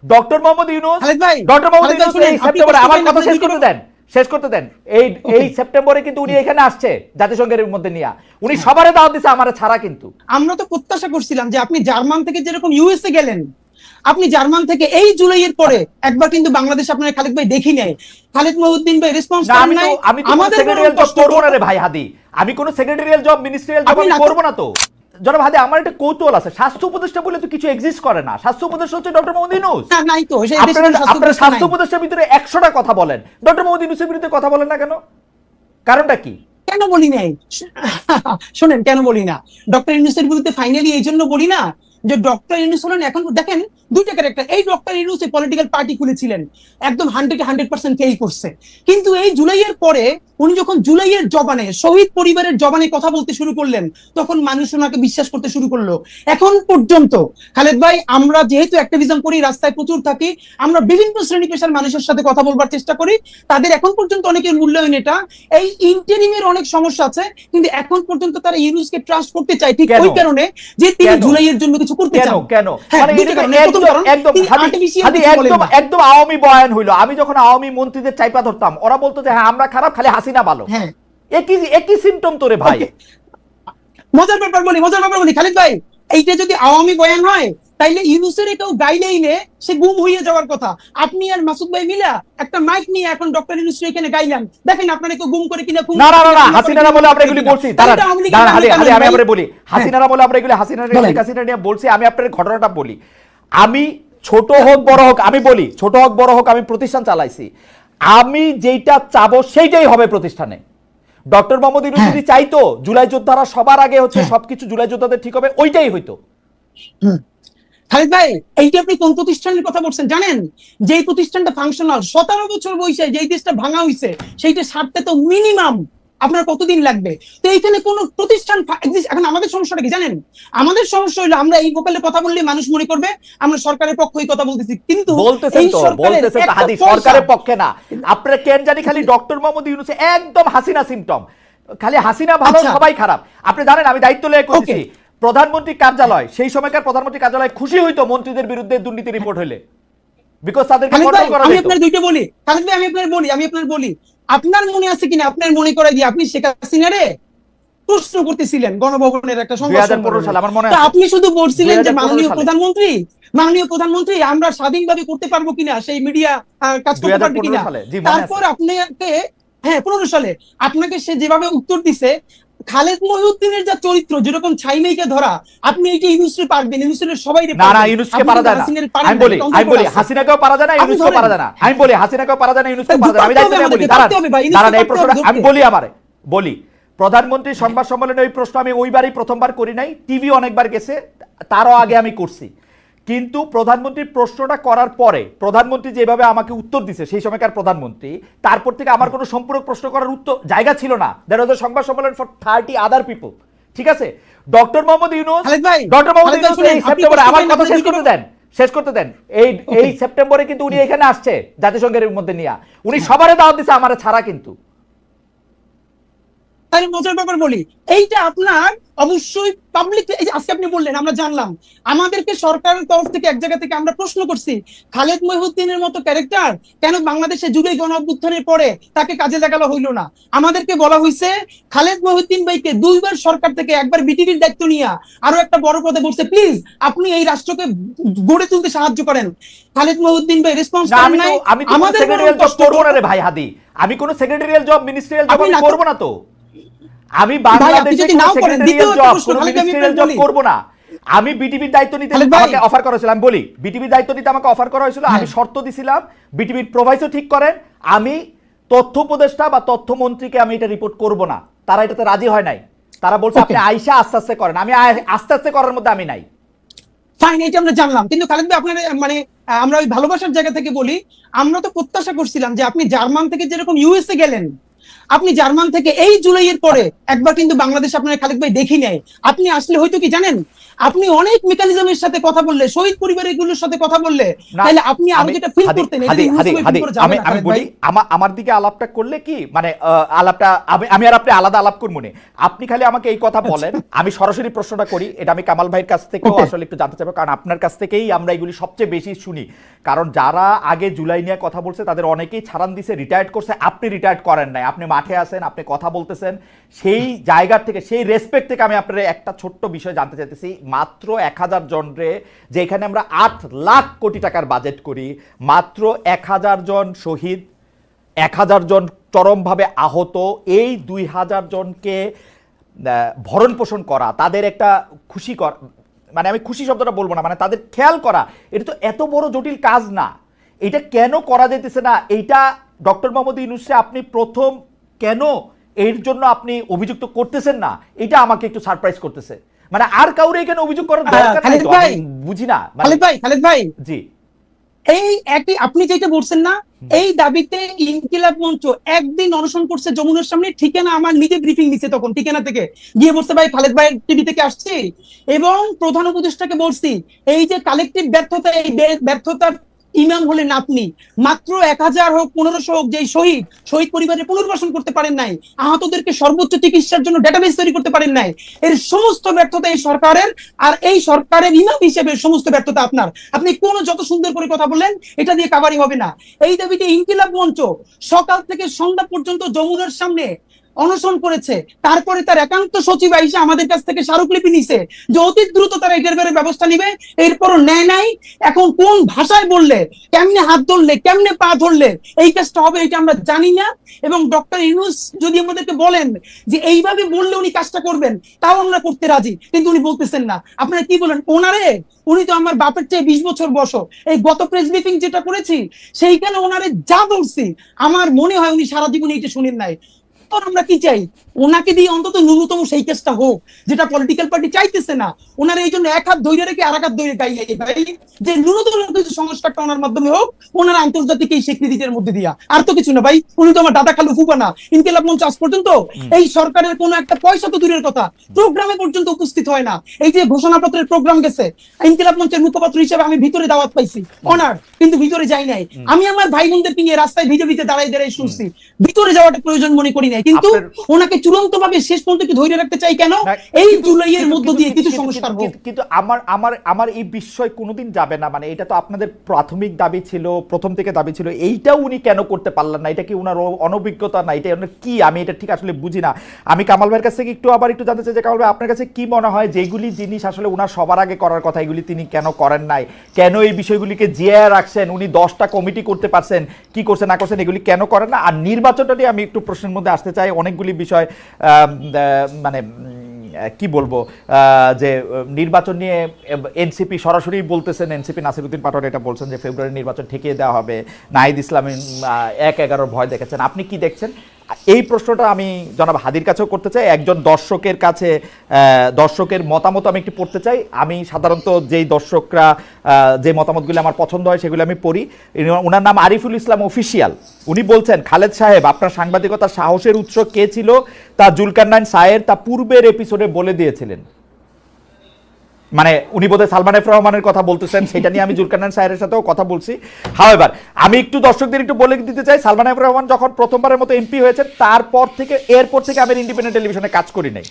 Doctor Mohammad Yunus, Khaled ভাই, doctor Mohammad Khaled ভাই ইউনূস শুনেন, এই আপনি সেপ্টেম্বরে, কষ্ট আমার করেন, কথা আপনার শেষ করতে দেন, শেষ করতে দেন। এই সেপ্টেম্বরে কিন্তু উনি এখানে আসছে জাতিসংঘের মধ্যে নিয়ে, উনি সবারে দাওয়াত দিছে, আমারে ছাড়া কিন্তু। আমরা তো প্রত্যাশা করছিলাম যে আপনি জার্মান থেকে যেরকম ইউএসএ গেলেন, আপনি জার্মান থেকে এই জুলাইয়ের পরে একবার কিন্তু বাংলাদেশ আপনার খালেদ ভাই দেখি নাই। খালেদ মহিউদ্দিন ভাই রেসপন্স না, করেন নাই। আমি তো আমাদের সেক্রেটারিয়াল জব কষ্ট করব না রে ভাই হাদি, আমি কোন সেক্রেটারিয়াল জব, মিনিস্ট্রিয়াল জব আমি করব না তো। জনাব হাদি, আমার একটা কৌতূহল আছে, স্বাস্থ্য উপদেষ্টা বলে তো কিছু এক্সিস্ট করে না। স্বাস্থ্য উপদেষ্টা হচ্ছে ডক্টর মোহাম্মদ ইউনূস। না, নাই তো, সেই দেশে আপনারা স্বাস্থ্য উপদেষ্টার ভিতরে 100টা কথা বলেন, ডক্টর মোহাম্মদ ইউনূসের বিরুদ্ধে কথা বলেন না কেন? কারণটা কি? কেন বলি নাই? শোনেন, কেন বলি না? ডক্টর ইউনূসের বিরুদ্ধে ফাইনালি এই জন্য বলি না যে ডক্টর ইউনূস হলেন, এখন দেখেন দুইটা ক্যারেক্টার। এই ডক্টর ইউনূস পলিটিক্যাল পার্টি খুলেছিলেন, একদম 100% ফেল করছে। কিন্তু এই জুলাইয়ের পরে উনি যখন জুলাইয়ের জবানে, শহীদ পরিবারের জবানে কথা বলতে শুরু করলেন, তখন মানুষ ওনাকে বিশ্বাস করতে শুরু করলো। এখন পর্যন্ত খালেদ ভাই, আমরা যেহেতু অ্যাক্টিভিজম করি, রাস্তায় প্রচুর থাকি, আমরা বিভিন্ন শ্রেণী পেশার মানুষের সাথে কথা বলবার চেষ্টা করি, তাদের এখন পর্যন্ত অনেকের মূল্যায়ন এটা। এই ইন্টারিমের অনেক সমস্যা আছে, কিন্তু এখন পর্যন্ত তারা ইউনূসকে ট্রাস্ট করতে চায়, ঠিক ওই কারণে যে তিনি জুলাইয়ের জন্য কিছু করতে চান। কেন মানে একদম আওয়ামী বয়ান হইলো। আমি যখন আওয়ামী মন্ত্রীদের চাইপা ধরতাম, ওরা বলতো যে হ্যাঁ আমরা খারাপ, খালি হাসিনা ভালো। হ্যাঁ, একই সিম্পটম তোরে ভাই। মজার ব্যাপার বলি খালিদ ভাই, এইটা যদি আওয়ামী বয়ান হয়, তাইলে ইউনূসের কেউ গাইলেইলে সে গুম হয়ে যাওয়ার কথা। আপনি আর মাসুদ ভাই মিলা একটা মাইক নিয়ে এখন ডক্টর ইউনূস এখানে গাইলেন, দেখেন আপনারা কেউ গুম করে কিনা। না, হাসিনারা বলে আমরা এগুলি বলছি। আমি আমরা বলি হাসিনারা বলে আমরা এগুলি হাসিনা নিয়ে বলছি। আমি আপনার ঘটনাটা বলি। আমি ছোট হোক বড় হোক, আমি বলি ছোট হোক বড় হোক, আমি প্রতিষ্ঠান চালাইছি। আমি যেটা চাবো সেইটাই হবে প্রতিষ্ঠানে। ডক্টর মোহাম্মদ ইউনূস যদি চাইতো জুলাই যোদ্ধারা সবার আগে হচ্ছে সবকিছু জুলাই যোদ্ধাদের ঠিক হবে, ওইটাই হইতো। খালিদ ভাই, এইটা আপনি কোন প্রতিষ্ঠানের কথা বলছেন জানেন? যে প্রতিষ্ঠানটা ফাংশনাল, 17 বছর বয়সে যেই দেশটা ভাঙা হইছে, সেইটা সারতে তো মিনিমাম আপনার কতদিন লাগবে? তো এইখানে কোন প্রতিষ্ঠান এখন আমাদের সমস্যাটা কি জানেন? আমাদের সমস্যা হলো আমরা এই ভোকালে কথা বললে মানুষ মনে করবে আমরা সরকারের পক্ষেই কথা বলতেছি, কিন্তু বলতেছেন তো হাদি সরকারের পক্ষে না। আপনারা কেন জানি খালি ডক্টর মোহাম্মদ ইউনূস একদম হাসিনা সিম্পটম, খালি হাসিনা ভালো সবাই খারাপ। আপনি জানেন আমি দায়িত্ব লয়ে করছি, প্রধানমন্ত্রী কার্যালয়, সেই সময়কার প্রধানমন্ত্রী কার্যালয় খুশি হইতো মন্ত্রীদের বিরুদ্ধে দুর্নীতি রিপোর্ট হইলে, বিকজ তাদেরকে কন্ট্রোল করা যেত। আমি আপনার দুইটা বলি খালিদ ভাই, আমি আপনার বলি, আপনার মনে আছে কিনা, আপনার মনে করাই দিয়ে আপনি শেখ হাসিনারে প্রশ্ন করতেছিলেন গণভবনের একটা সংবাদ সালে আমার মনে আছে, আপনি শুধু বলছিলেন যে মাননীয় প্রধানমন্ত্রী আমরা স্বাধীনভাবে করতে পারবো কিনা, সেই মিডিয়া কাজ করতে পারবে কিনা। তারপর আপনাকে 15 সালে আপনাকে সে যেভাবে উত্তর দিছে, খালেদ মহিউদ্দিনের যা চরিত্র, যেরকম ছাইমেইকে ধরা, আপনি এইটা ইউনূসকে পারবেন, ইউনূসের সবাই না ইউনূসকে পারা যায় না। আমি বলি হাসিনাকেও পারা যায় না, ইউনূসকেও পারা যায় না। আমি বলি হাসিনাকেও পারা যায় না, ইউনূসকেও পারা যায় না। আমি দায়িত্ব নিয়ে বলি, দাঁড়ান এই প্রশ্নটা আমি বলি প্রধানমন্ত্রী সংবাদ সম্মেলনে ওই প্রশ্ন আমি ওইবারই প্রথমবার করি নাই, টিভি অনেকবার গেছে, তারও আগে আমি করছি। কিন্তু প্রধানমন্ত্রীর প্রশ্নটা করার পরে প্রধানমন্ত্রী যেভাবে আমাকে উত্তর দিছে, সেই সময়কার প্রধানমন্ত্রী, তারপর থেকে আমার কোনো সম্পূরক প্রশ্ন করার জায়গা ছিল না। দ্যাট ওয়াজ আ সংবাদ সম্মেলন ফর 30 আদার পিপল। ঠিক আছে, ডক্টর মোহাম্মদ ইউনূস এই সেপ্টেম্বরে, আমার কথা শেষ করতে দেন। এই সেপ্টেম্বরে কিন্তু উনি এখানে আসছে জাতিসংঘের মধ্যে নিয়ে, উনি সবারে দাওয়াত দিছে, আমারে ছাড়া কিন্তু। তাই মজার ব্যাপার বলি, এইটা আপনার অবশ্যই পাবলিক, এই যে আজকে আপনি বললেন আমরা জানলাম, আমাদেরকে সরকারের তরফ থেকে এক জায়গা থেকে আমরা প্রশ্ন করছি, খালেদ মহিউদ্দিনের মতো ক্যারেক্টার কেন বাংলাদেশে জুলাই গণ অভ্যুত্থানের পরে তাকে কাজে লাগানো হইলো না? আমাদেরকে বলা হয়েছে খালেদ মহিউদ্দিন ভাইকে 2 বার সরকার থেকে, একবার বিটিভির দায়িত্ব নিয়ে আরো একটা বড় পদে বলছে, প্লিজ আপনি এই রাষ্ট্রকে গড়ে তুলতে সাহায্য করেন। খালেদ মহিউদ্দিন ভাই রেসপন্স করেন নাই। আমাদের সেক্রেটারিয়াল জব করব না রে ভাই হাদি, আমি কোন সেক্রেটারিয়াল জব, মিনিস্ট্রিয়াল জব আমি করব না তো। আমি বাংলাদেশে সেক্রেটারিয়াল জব করব না। আমি বিটিভির দায়িত্ব নিতে আমাকে অফার করা হয়েছিল, আমি বলি বিটিভির দায়িত্ব নিতে আমাকে অফার করা হয়েছিল। আমি শর্ত দিছিলাম বিটিভির প্রোভাইসও ঠিক করেন, আমি তথ্য উপদেষ্টা বা তথ্যমন্ত্রীকে আমি এটা রিপোর্ট করব না। তারা এটাতে রাজি হয় নাই, তারা বলছে আপনি আইসা আস্তে আস্তে করেন। আমি আস্তে আস্তে করার মধ্যে আমি নাই। ফাইন, এটা আমরা জানলাম, কিন্তু খালেদ ভাই আপনার মানে আমরা ওই ভালোবাসার জায়গা থেকে বলি, আমরা তো প্রত্যাশা করছিলাম যে আপনি জার্মান থেকে যেরকম ইউএসএ গেলেন, আপনি জার্মান থেকে এই জুলাইয়ের পরে একবার কিন্তু বাংলাদেশ আপনার খালেদ ভাই দেখি নাই। আপনি আসলে হয়তো কি জানেন, আপনি অনেক মেকানিজমের সাথে কথা বললে, শহীদ পরিবারগুলোর সাথে কথা বললে, তাহলে আপনি আরো যেটা ফিল করতেন আমি বলি আমার দিকে আলাপটা করলে কি মানে আলাপটা আমি আর আপনি আলাদা আলাপ করবো না, আপনি খালি আমাকে এই কথা বলেন, আমি সরাসরি প্রশ্নটা করি, এটা আমি কামাল ভাইয়ের কাছ থেকেও আসলে একটু জানতে চাইবো, কারণ আপনার কাছ থেকেই আমরা এগুলি সবচেয়ে বেশি শুনি, কারণ যারা আগে জুলাই নিয়ে কথা বলছে তাদের অনেকেই ছাড়ান দিছে, রিটায়ার্ড করছে, আপনি রিটায়ার্ড করেন নাই, আপনি মাঠে আছেন, আপনি কথা বলতেছেন, সেই জায়গার থেকে সেই রেসপেক্ট থেকে আমি আপনার একটা ছোট্ট বিষয় জানতে চাইতেছি, মাত্র 1000 জন রে, যেখানে আমরা 8 লাখ কোটি টাকার বাজেট করি, মাত্র 1000 জন শহীদ, 1000 জন চরমভাবে আহত, এই 2000 জনকে ভরণ পোষণ করা, তাদের একটা খুশি করা, মানে আমি খুশি শব্দটা বলবো না, মানে তাদের খেয়াল করা, এটা তো এত বড় জটিল কাজ না, এটা কেন করা যাইতেছে না? এইটা ডক্টর মোহাম্মদ ইউনূসকে আপনি প্রথম কেন এর জন্য আপনি অভিযুক্ত করতেছেন না, এটা আমাকে একটু সারপ্রাইজ করতেছে, মানে আর কাউরে এখানে অভিযোগ করার দরকার নাই তো, আমি বুঝি না। খালেদ ভাই জি, এই একটি আপনি যেটা বলছেন না, এই দাবিতে ইনকিলাব মঞ্চ একদিন অনশন করছে যমুনার সামনে, ঠিকানা আমার নিজে ব্রিফিং দিচ্ছে, তখন ঠিকানা থেকে গিয়ে বলছে ভাই খালেদ ভাই টিভি থেকে আসছে, এবং প্রধান উপদেষ্টাকে বলছি এই যে কালেকটিভ ব্যর্থতা, এই ব্যর্থতার ইমাম হলেন আপনি, মাত্র 1000 হোক 1500 হোক, যে শহীদ পরিবারের পুনর্বাসন করতে পারেন নাই, আহতদেরকে সর্বোচ্চ চিকিৎসার জন্য ডেটাবেস তৈরি করতে পারেন নাই, এর সমস্ত ব্যর্থতা এই সরকারের, আর এই সরকারের ইমাম হিসেবে সমস্ত ব্যর্থতা আপনার। আপনি কোন যত সুন্দর করে কথা বললেন এটা দিয়ে কাভারি হবে না। এই দাবিতে ইনকিলাব মঞ্চ সকাল থেকে সন্ধ্যা পর্যন্ত যমুনার সামনে অনশন করেছে, তারপরে তার একান্ত সচিব আইসা আমাদের কাছ থেকে স্মারকলিপি নিছে যে অতি দ্রুত তারা এটার ব্যাপারে ব্যবস্থা নিবে, এরপরও নেয় নাই। এখন কোন ভাষায় বললে, কেমনে হাত ধরলে, কেমনে পা ধরলে এই কাজটা হবে এটা আমরা জানি না, এবং ডক্টর ইউনূস যদি আমাদেরকে বলেন যে এইভাবে বললে উনি কাজটা করবেন, তাও আমরা করতে রাজি, কিন্তু উনি বলতেছেন না। আপনারা কি বলেন ওনারে? উনি তো আমার বাপের চেয়ে 20 বছর বয়স। এই গত প্রেস ব্রিফিং যেটা করেছি সেইখানে ওনারে যা বলছি, আমার মনে হয় উনি সারা জীবন এইটা শুনেন নাই। আমরা কি চাই? ওনাকে দিয়ে অন্তত ন্যূনতম সেই কেসটা হোক, যেটা পলিটিক্যাল পার্টি চাইতেছে না। ওনার এই জন্য এক হাত ধরে রেখে আর এক হাত ধরে গাইয়ে ভাই, যে ন্যূনতম সংস্কারটা ওনার মাধ্যমে হোক, ওনার আন্তর্জাতিক এই স্বীকৃতির মধ্যে দিয়া, আর তো কিছু না ভাই। উনি তো আমার দাদা খালু ফুফা না। ইনকিলাব মঞ্চ আজ পর্যন্ত এই সরকারের কোনো একটা পয়সা তো দূরের কথা, প্রোগ্রামে পর্যন্ত উপস্থিত হয় না। এই যে ঘোষণাপত্রের প্রোগ্রাম গেছে, ইনকিলাব মঞ্চের মুখপাত্র হিসেবে আমি ভিতরে দাওয়াত পাইছি, অনার, কিন্তু ভিতরে যাই নাই। আমি আমার ভাই বোনদেরকে নিয়ে রাস্তায় ভিজে ভিজে দাঁড়াই দাঁড়াই শুনছি, ভিতরে যাওয়াটা প্রয়োজন মনে করি নাই, কিন্তু ওনাকে চূড়ান্ত ভাবে শেষ পর্যন্ত একটু ধরে রাখতে চাই। কেন? এই জুলাইয়ের মধ্য দিয়ে কিছু সংস্কার হোক। কিন্তু আমার এই বিষয় কোনোদিন যাবে না, মানে এটা তো আপনাদের প্রাথমিক দাবি ছিল, প্রথম থেকে দাবি ছিল, এইটাও উনি কেন করতে পারলেন না? এটা কি ওনার অনভিজ্ঞতা না, এটা কি, আমি এটা ঠিক আসলে বুঝি না। আমি কামাল ভাইয়ের কাছ থেকে একটু জানতে চাই যে কামাল ভাই, আপনার কাছে কি মনে হয় যেগুলি জিনিস আসলে ওনার সবার আগে করার কথা, এগুলি তিনি কেন করেন নাই? কেন এই বিষয়গুলিকে জিয়ে রাখছেন? উনি 10টা কমিটি করতে পারছেন, কি করছেন না করছেন, এগুলি কেন করেন না? আর নির্বাচনটা নিয়ে আমি একটু প্রশ্নের মধ্যে আসতে চাই। অনেকগুলি বিষয় মানে কি বলবো, যে নির্বাচন নিয়ে এনসিপি সরাসরি বলতেছেন, এনসিপি নাসিরউদ্দিন পাটোয়ারি এটা বলছেন যে ফেব্রুয়ারি নির্বাচন ঠেকিয়ে দেওয়া হবে, নাহিদ ইসলাম 1/11 ভয় দেখেছেন, আপনি কি দেখছেন? এই প্রশ্নটা আমি জনাব হাদির কাছেও করতে চাই, একজন দর্শকের কাছে, দর্শকের মতামত আমি একটু পড়তে চাই। আমি সাধারণত যেই দর্শকরা যে মতামতগুলো আমার পছন্দ হয় সেগুলো আমি পড়ি। ওনার নাম আরিফুল ইসলাম অফিসিয়াল। উনি বলছেন, খালেদ সাহেব, আপনার সাংবাদিকতার সাহসের উৎস কে ছিল তা জুলকারনাইন সায়ের তা পূর্বের এপিসোডে বলে দিয়েছিলেন। মানে উনি বোধহয় সালমান এফ রহমানের কথা বলতেছেন, সেটা নিয়ে আমি জুলকারনাইন সায়ের সাথেও কথা বলছি। হাওয়েভার, আমি একটু দর্শকদের একটু বলে দিতে চাই, সালমান এফ রহমান যখন প্রথমবারের মতো এমপি হয়েছেন, এরপর থেকে আমি ইন্ডিপেন্ডেন্ট টেলিভিশনে কাজ করি নাই।